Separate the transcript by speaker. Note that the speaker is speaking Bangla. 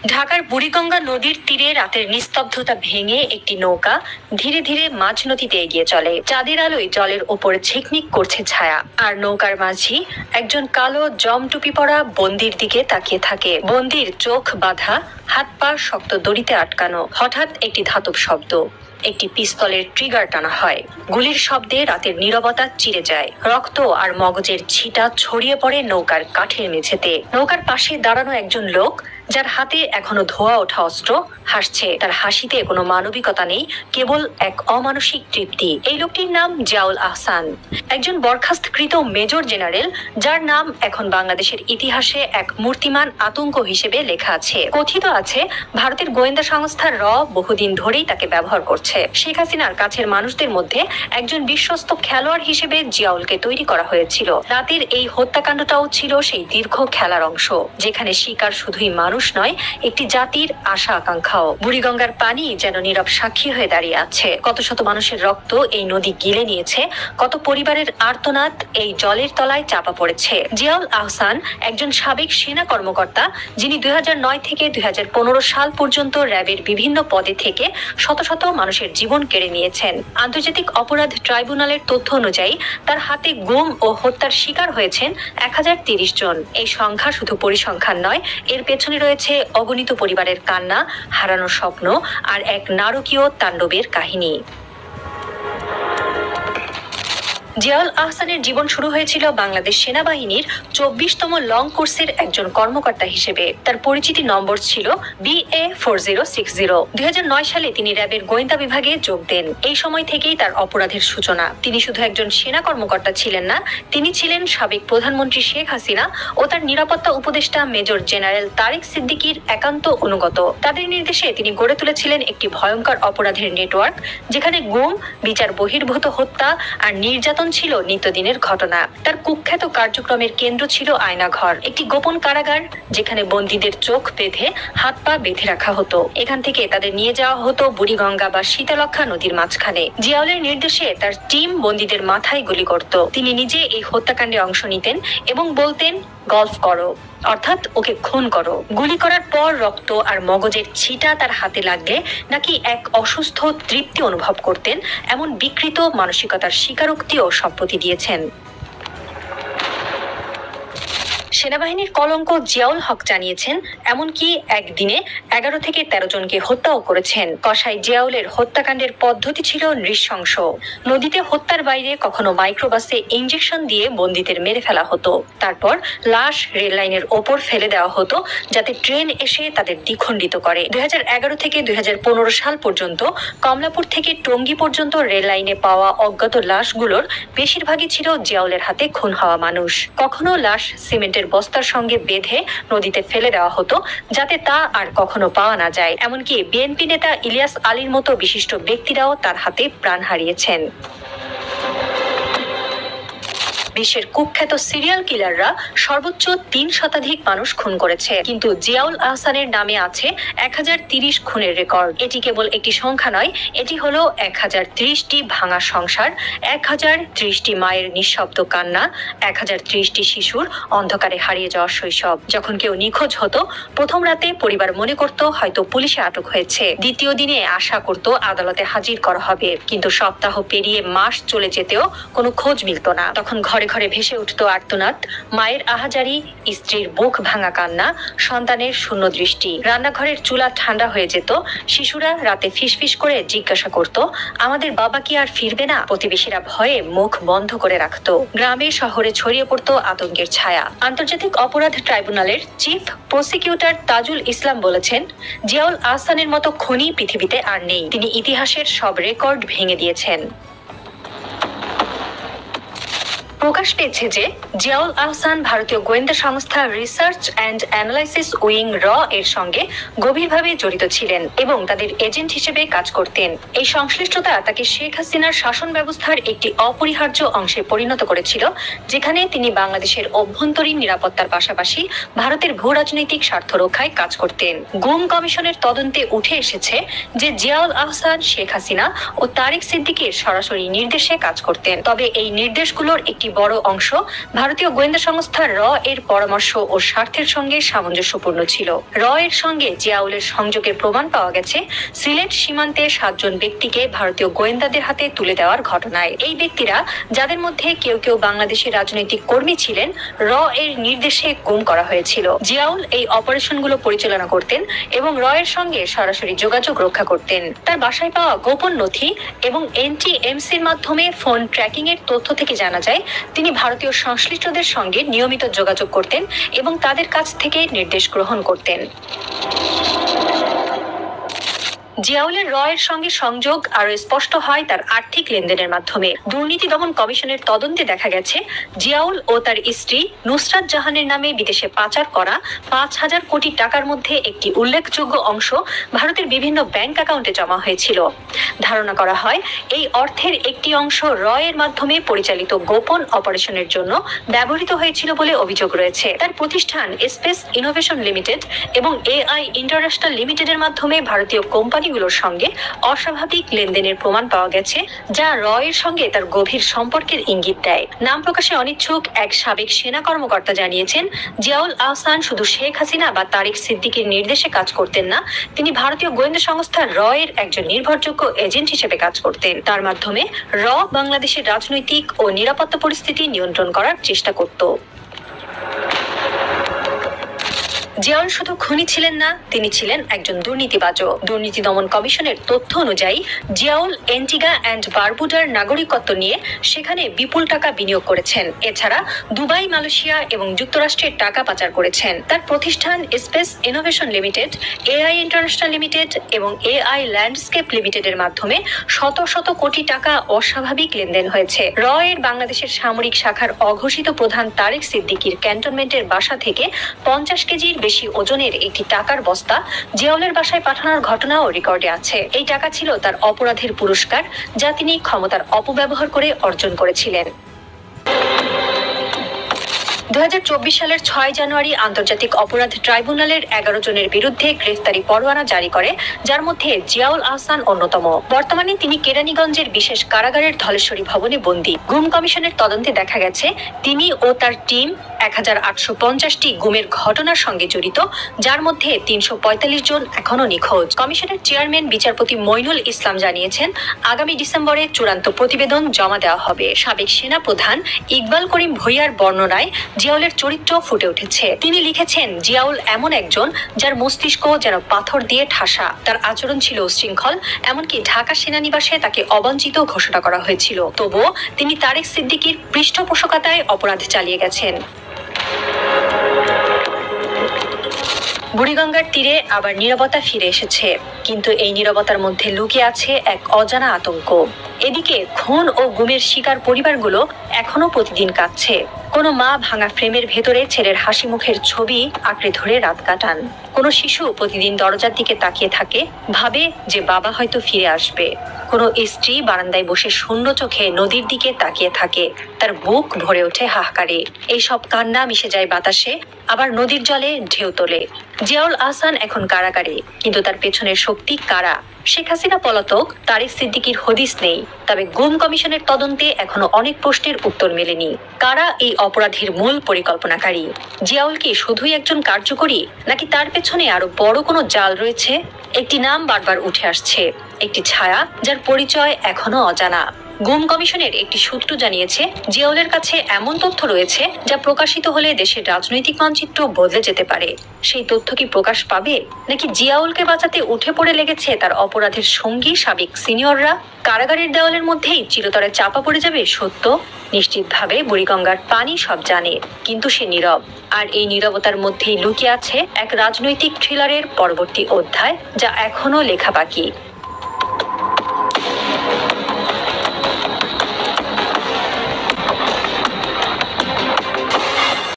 Speaker 1: ঢাকার বুড়িগঙ্গা নদীর তীরে রাতের নিস্তব্ধতা ভেঙে একটি নৌকা ধীরে ধীরে মাঝ নদীতে এগিয়ে চলে। চাঁদের আলোয় জলের ওপরে ঝিকমিক করছে ছায়া, আর নৌকার মাঝি একজন কালো জম টুপি পরা বন্দির দিকে তাকিয়ে থাকে। বন্দির চোখ বাঁধা, হাত পা শক্ত দড়িতে আটকানো। হঠাৎ একটি ধাতব শব্দ, একটি পিস্তলের ট্রিগার টানা হয়। গুলির শব্দে রাতের নীরবতা চিরে যায়। রক্ত আর মগজের ছিটা ছড়িয়ে পড়ে নৌকার কাঠের মেঝেতে। নৌকার পাশে দাঁড়ানো একজন লোক, যার হাতে এখনো ধোয়া ওঠা অস্ত্র, হাসছে। তার হাসিতে কোনো মানবিকতা নেই, কেবল এক অমানসিক তৃপ্তি। এই লোকটির নাম জিয়াউল আহসান, একজন বরখাস্তকৃত মেজর জেনারেল, যার নাম এখন বাংলাদেশের ইতিহাসে এক মূর্তিমান আতঙ্ক হিসেবে লেখা আছে। কথিত আছে ভারতের গোয়েন্দা সংস্থা র বহুদিন ধরেই তাকে ব্যবহার করছে। শেখ হাসিনার কাছের মানুষদের মধ্যে একজন বিশ্বস্ত খেলোয়াড় হিসেবে জিয়াউলকে তৈরি করা হয়েছিল। রাতের এই হত্যাকাণ্ডটাও ছিল সেই দীর্ঘ খেলার অংশ, যেখানে শিকার শুধুই মানুষ নয়, একটি জাতির আশা আকাঙ্ক্ষাও। বুড়িগঙ্গার পানি যেন নীরব সাক্ষী হয়ে দাঁড়িয়ে আছে। কত শত মানুষের রক্ত এই নদী গিলে নিয়েছে, কত পরিবারের আর্তনাদ এই জলের তলায় চাপা পড়েছে। জিয়াউল আহসান একজন সাবেক সেনা কর্মকর্তা, যিনি 2009 থেকে 2015 সাল পর্যন্ত র্যাবের বিভিন্ন পদে থেকে শত শত মানুষের জীবন কেড়ে নিয়েছেন। আন্তর্জাতিক অপরাধ ট্রাইব্যুনালের তথ্য অনুযায়ী তার হাতে গুম ও হত্যার শিকার হয়েছেন 1030 জন। এই সংখ্যা শুধু পরিসংখ্যান নয়, এর পেছনে রয়েছে অগণিত পরিবারের কান্না, হারানো স্বপ্ন আর এক নারকীয় তাণ্ডবের কাহিনী। জিয়াউল আহসানের জীবন শুরু হয়েছিল বাংলাদেশ সেনাবাহিনীর 24তম লং কোর্সের একজন কর্মকর্তা হিসেবে। তার পরিচিতি নম্বর ছিল BA4060। 2009 সালে তিনি র্যাবের গোয়েন্দা বিভাগে যোগ দেন। এই সময় থেকেই তার অপরাধের সূচনা। তিনি শুধু একজন সেনা কর্মকর্তা ছিলেন না, তিনি ছিলেন সাবেক প্রধানমন্ত্রী শেখ হাসিনা ও তার নিরাপত্তা উপদেষ্টা মেজর জেনারেল তারেক সিদ্দিকীর একান্ত অনুগত। তাদের নির্দেশে তিনি গড়ে তুলেছিলেন একটি ভয়ঙ্কর অপরাধের নেটওয়ার্ক, যেখানে গুম, বিচার বহির্ভূত হত্যা আর নির্যাতন ছিল নিত্যদিনের ঘটনা। তার কুখ্যাত কার্যক্রমের কেন্দ্র ছিল আয়নাঘর, একটি গোপন কারাগার যেখানে বন্দীদের চোখ বেঁধে হাত পা বেঁধে রাখা হতো। এখান থেকে তাদের নিয়ে যাওয়া হতো বুড়িগঙ্গা বা শীতলক্ষা নদীর মাঝখানে। জিয়াউলের নির্দেশে তার টিম বন্দীদের মাথায় গুলি করত। তিনি নিজে এই হত্যাকাণ্ডে অংশ নিতেন এবং বলতেন, গল্ফ করো, অর্থাৎ ওকে খুন করো। গুলি করার পর রক্ত আর মগজের ছিটা তার হাতে লাগলে নাকি এক অসুস্থ তৃপ্তি অনুভব করতেন, এমন বিকৃত মানসিকতার স্বীকারোক্তিও সম্প্রতি দিয়েছেন। সেনাবাহিনীর কলঙ্ক জিয়াউল হক জানিয়েছেন, এমনকি একদিনে 11 থেকে 13 জনকে হত্যাও করেছেন। কসাই জিয়াউলের হত্যাকাণ্ডের পদ্ধতি ছিল নৃশংস। নদীতে হত্যার বাইরে কখনো মাইক্রোবাসে ইঞ্জেকশন দিয়ে বন্দীদের মেরে ফেলা হতো। তারপর লাশ রেল লাইনের ওপর ফেলে দেওয়া হতো, যাতে ট্রেন এসে তাদের দ্বিখণ্ডিত করে। 2011 থেকে 2015 সাল পর্যন্ত কমলাপুর থেকে টঙ্গী পর্যন্ত রেল লাইনে পাওয়া অজ্ঞাত লাশগুলোর বেশিরভাগই ছিল জিয়াউলের হাতে খুন হওয়া মানুষ। কখনো লাশ সিমেন্টের বস্তার সঙ্গে বেঁধে নদীতে ফেলে দেওয়া হতো, যাতে তা আর কখনো পাওয়া না যায়। এমনকি বিএনপি নেতা ইলিয়াস আলীর মতো বিশিষ্ট ব্যক্তিরাও তার হাতে প্রাণ হারিয়েছেন। বিশ্বের কুখ্যাত সিরিয়াল কিলাররা সর্বোচ্চ 3 শতাধিক মানুষ খুন করেছে, কিন্তু জিয়াউল আহসানের নামে আছে 1030 খুনের রেকর্ড। এটি কেবল একটি সংখ্যা নয়, এটি হলো 1030টি ভাঙা সংসার, 1030টি মায়ের নিঃশব্দ কান্না, 1030টি শিশুর অন্ধকারে হারিয়ে যাওয়া শৈশব। যখন কেউ নিখোঁজ হতো, প্রথম রাতে পরিবার মনে করত হয়তো পুলিশে আটক হয়েছে। দ্বিতীয় দিনে আশা করত আদালতে হাজির করা হবে, কিন্তু সপ্তাহ পেরিয়ে মাস চলে যেতেও কোনো খোঁজ মিলত না। তখন ঘরে ঘরে ভেসে উঠত আর্তনাদ, মায়ের আহাজারি, স্ত্রীর বুক ভাঙা কান্না, সন্তানের শূন্য দৃষ্টি। রান্নাঘরের চুলা ঠান্ডা হয়ে যেত। শিশুরা রাতে ফিসফিস করে জিজ্ঞাসা করত, আমাদের বাবা কি আর ফিরবে না? প্রতিবেশীরা ভয়ে মুখ বন্ধ করে রাখত। গ্রামে শহরে ছড়িয়ে পড়ত আতঙ্কের ছায়া। আন্তর্জাতিক অপরাধ ট্রাইব্যুনালের চিফ প্রসিকিউটর তাজুল ইসলাম বলেছেন, জিয়াউল আহসানের মতো খুনি পৃথিবীতে আর নেই। তিনি ইতিহাসের সব রেকর্ড ভেঙে দিয়েছেন। প্রকাশ পেয়েছে যে জিয়াউল আহসান ভারতীয় গোয়েন্দা সংস্থা রিসার্চ অ্যান্ড অ্যানালাইসিস উইং র এর সঙ্গে গভীরভাবে জড়িত ছিলেন এবং তাদের এজেন্ট হিসেবে কাজ করতেন। এই সংশ্লিষ্টতা তাকে শেখ হাসিনার শাসন ব্যবস্থার একটি অপরিহার্য অংশে পরিণত করেছিল, যেখানে তিনি বাংলাদেশের অভ্যন্তরীণ নিরাপত্তার পাশাপাশি ভারতের ভূ রাজনৈতিক স্বার্থ রক্ষায় কাজ করতেন। গুম কমিশনের তদন্তে উঠে এসেছে যে জিয়াউল আহসান শেখ হাসিনা ও তারেক সিদ্দিকীর সরাসরি নির্দেশে কাজ করতেন। তবে এই নির্দেশগুলোর একটি একটি বড় অংশ ভারতীয় গোয়েন্দা সংস্থা র এর পরামর্শ ও স্বার্থের সঙ্গে সামঞ্জস্যপূর্ণ ছিল। র এর সঙ্গে জিয়াউলের সংযোগের প্রমাণ পাওয়া গেছে সিলেট সীমান্তে 7 জন ব্যক্তিকে ভারতীয় গোয়েন্দাদের হাতে তুলে দেওয়ার ঘটনায়। এই ব্যক্তিরা, যাদের মধ্যে কেউ কেউ বাংলাদেশের রাজনৈতিক কর্মী ছিলেন, র এর নির্দেশে গুম করা হয়েছিল। জিয়াউল এই অপারেশনগুলো পরিচালনা করতেন এবং র এর সঙ্গে সরাসরি যোগাযোগ রক্ষা করতেন। তার বাসায় পাওয়া গোপন নথি এবং NTMCর মাধ্যমে ফোন ট্র্যাকিং এর তথ্য থেকে জানা যায় তিনি ভারতীয় সংশ্লিষ্টদের সঙ্গে নিয়মিত যোগাযোগ করতেন এবং তাদের কাছ থেকে নির্দেশ গ্রহণ করতেন। জিয়াউলের র এর সঙ্গে সংযোগ আরো স্পষ্ট হয় তার আর্থিক লেনদেনের মাধ্যমে। দুর্নীতি দমন কমিশনের তদন্তে দেখা গেছে জিয়াউল ও তার স্ত্রী নুসরাত জাহানের নামে বিদেশে পাচার করা 5,000 কোটি টাকার মধ্যে একটি উল্লেখযোগ্য অংশ ভারতের বিভিন্ন ব্যাংক অ্যাকাউন্টে জমা হয়েছিল। ধারণা করা হয় এই অর্থের একটি অংশ র এর মাধ্যমে পরিচালিত গোপন অপারেশনের জন্য ব্যবহৃত হয়েছিল বলে অভিযোগ রয়েছে। তার প্রতিষ্ঠান স্পেস ইনোভেশন লিমিটেড এবং AI ইন্টারন্যাশনাল লিমিটেডের মাধ্যমে ভারতীয় কোম্পানিগুলোর সঙ্গে অস্বাভাবিক লেনদেনের প্রমাণ পাওয়া গেছে, যা র এর সঙ্গে তার গভীর সম্পর্কের ইঙ্গিত দেয়। নাম প্রকাশে অনিচ্ছুক এক সাবেক সেনা কর্মকর্তা জানিয়েছেন, জিয়াউল আহসান শুধু শেখ হাসিনা বা তারেক সিদ্দিকীর নির্দেশে কাজ করতেন না, তিনি ভারতীয় গোয়েন্দা সংস্থা র এর একজন নির্ভরযোগ্য এজেন্ট হিসেবে কাজ করতেন। তার মাধ্যমে র বাংলাদেশের রাজনৈতিক ও নিরাপত্তা পরিস্থিতি নিয়ন্ত্রণ করার চেষ্টা করত। জিয়াউল শুধু খুনি ছিলেন না, তিনি ছিলেন একজন দুর্নীতিবাজও। দুর্নীতি দমন কমিশনের তথ্য অনুযায়ী জিয়াউল এন্টিগা অ্যান্ড বারবুডার নাগরিকত্ব নিয়ে সেখানে বিপুল টাকা বিনিয়োগ করেছেন। এছাড়া দুবাই, মালয়েশিয়া এবং যুক্তরাষ্ট্রের টাকা পাচার করেছেন। তার প্রতিষ্ঠান space innovation limited, AI international limited এবং AI ল্যান্ডস্কেপ লিমিটেডের মাধ্যমে শত শত কোটি টাকা অস্বাভাবিক লেনদেন হয়েছে। র এর বাংলাদেশের সামরিক শাখার অঘোষিত প্রধান তারেক সিদ্দিকীর ক্যান্টনমেন্টের বাসা থেকে 50 কেজির বেশি ওজনের একটি টাকার বস্তা জিয়াউলের বাসায় পাঠানোর ঘটনাও রেকর্ডে আছে। এই টাকা ছিল তার অপরাধের পুরস্কার, যা তিনি ক্ষমতার অপব্যবহার করে অর্জন করেছিলেন। 2024 সালের 6 জানুয়ারি আন্তর্জাতিক অপরাধ ট্রাইব্যুনালের 11 জনের বিরুদ্ধে গ্রেফতারি পরোয়ানা জারি করে, যার মধ্যে জিয়াউল আহসান অন্যতম। বর্তমানে তিনি কেরানীগঞ্জের বিশেষ কারাগারের ধলেশ্বরী ভবনে বন্দী। গুম কমিশনের তদন্তে দেখা গেছে তিনি ও তার টিম 1850টি গুমের ঘটনার সঙ্গে জড়িত, যার মধ্যে 345 জন এখনো নিখোঁজ। কমিশনের চেয়ারম্যান বিচারপতি মইনুল ইসলাম জানিয়েছেন, আগামী ডিসেম্বরে চূড়ান্ত প্রতিবেদন জমা দেওয়া হবে। সাবেক সেনা প্রধান ইকবাল করিম ভূঁইয়ার বর্ণনায় জিয়াউলের চরিত্র ফুটে উঠেছে। তিনি লিখেছেন, জিয়াউল এমন একজন যার মস্তিষ্ক যেন পাথর দিয়ে ঠাসা। তার আচরণ ছিল উচ্ছৃঙ্খল, এমনকি ঢাকা সেনানিবাসে তাকে অবাঞ্ছিত ঘোষণা করা হয়েছিল। তবুও তিনি তারেক সিদ্দিকীর পৃষ্ঠপোষকতায় অপরাধ চালিয়ে গেছেন। বুড়িগঙ্গার তীরে আবার নীরবতা ফিরে এসেছে, কিন্তু এই নীরবতার মধ্যে লুকিয়ে আছে এক অজানা আতঙ্ক। এদিকে খুন ও গুমের শিকার পরিবারগুলো এখনো প্রতিদিন কাঁদছে। কোনো মা ভাঙা ফ্রেমের ভেতরে ছেলের হাসি মুখের ছবি আঁকড়ে ধরে রাত কাটান। কোনো শিশু প্রতিদিন দরজার দিকে তাকিয়ে থাকে, ভাবে যে বাবা হয়তো ফিরে আসবে। কোনো স্ত্রী বারান্দায় বসে শূন্য চোখে নদীর দিকে তাকিয়ে থাকে, তার বুক ভরে ওঠে হাহাকারে। এইসব কান্না মিশে যায় বাতাসে, আবার নদীর জলে ঢেউ তোলে। জিয়াউল আহসান এখন কারাগারে, কিন্তু তার পেছনের শক্তি কারা? শেখ হাসিনা পলাতক, তারেক সিদ্দিকীর হদিস নেই। তবে গুম কমিশনের তদন্তে এখনো অনেক প্রশ্নের উত্তর মেলেনি। কারা এই অপরাধের মূল পরিকল্পনাকারী? জিয়াউল কি শুধুই একজন কার্যকরী, নাকি তার পেছনে আরো বড় কোনো জাল রয়েছে? একটি নাম বারবার উঠে আসছে, একটি ছায়া যার পরিচয় এখনো অজানা। গুম কমিশনের একটি সূত্র জানিয়েছে, জিয়াউলের কাছে এমন তথ্য রয়েছে যা প্রকাশিত হলে দেশের রাজনৈতিক মানচিত্র বদলে যেতে পারে। সেই তথ্য কি প্রকাশ পাবে, নাকি জিয়াউলকে বাঁচাতে উঠে পড়ে লেগেছে তার অপরাধের সঙ্গী সাবেক সিনিয়ররা? কারাগারের দেওয়ালের মধ্যেই চিরতরে চাপা পড়ে যাবে সত্য? নিশ্চিতভাবে বুড়িগঙ্গার পানি সব জানে, কিন্তু সে নীরব। আর এই নীরবতার মধ্যেই লুকিয়ে আছে এক রাজনৈতিক থ্রিলারের পরবর্তী অধ্যায়, যা এখনো লেখা বাকি।